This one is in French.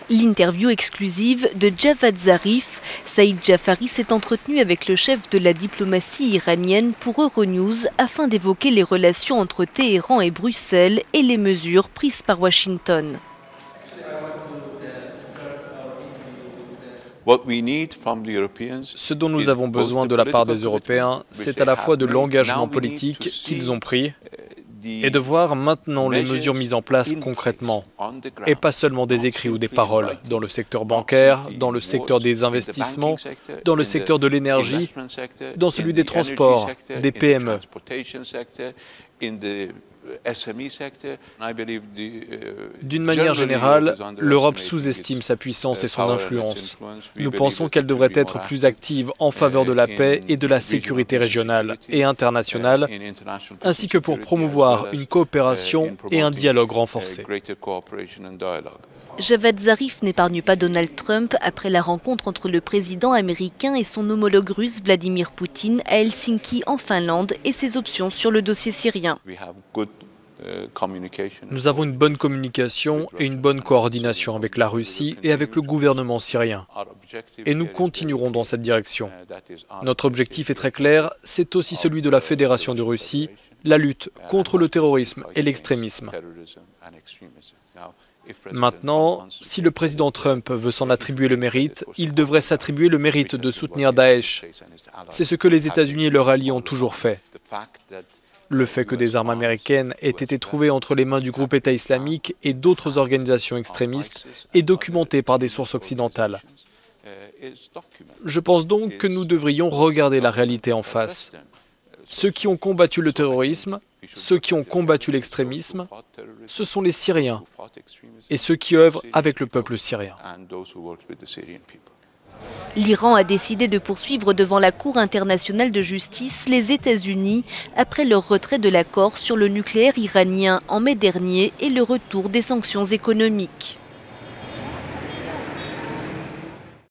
L'interview exclusive de Javad Zarif. Saïd Jafari s'est entretenu avec le chef de la diplomatie iranienne pour Euronews afin d'évoquer les relations entre Téhéran et Bruxelles et les mesures prises par Washington. Ce dont nous avons besoin de la part des Européens, c'est à la fois de l'engagement politique qu'ils ont pris et de voir maintenant les mesures mises en place concrètement, et pas seulement des écrits ou des paroles, dans le secteur bancaire, dans le secteur des investissements, dans le secteur de l'énergie, dans celui des transports, des PME. D'une manière générale, l'Europe sous-estime sa puissance et son influence. Nous pensons qu'elle devrait être plus active en faveur de la paix et de la sécurité régionale et internationale, ainsi que pour promouvoir une coopération et un dialogue renforcé. Javad Zarif n'épargne pas Donald Trump après la rencontre entre le président américain et son homologue russe Vladimir Poutine à Helsinki en Finlande et ses options sur le dossier syrien. Nous avons une bonne communication et une bonne coordination avec la Russie et avec le gouvernement syrien. Et nous continuerons dans cette direction. Notre objectif est très clair, c'est aussi celui de la Fédération de Russie, la lutte contre le terrorisme et l'extrémisme. Maintenant, si le président Trump veut s'en attribuer le mérite, il devrait s'attribuer le mérite de soutenir Daesh. C'est ce que les États-Unis et leurs alliés ont toujours fait. Le fait que des armes américaines aient été trouvées entre les mains du groupe État islamique et d'autres organisations extrémistes est documenté par des sources occidentales. Je pense donc que nous devrions regarder la réalité en face. Ceux qui ont combattu le terrorisme, ceux qui ont combattu l'extrémisme, ce sont les Syriens et ceux qui œuvrent avec le peuple syrien. L'Iran a décidé de poursuivre devant la Cour internationale de justice les États-Unis après leur retrait de l'accord sur le nucléaire iranien en mai dernier et le retour des sanctions économiques.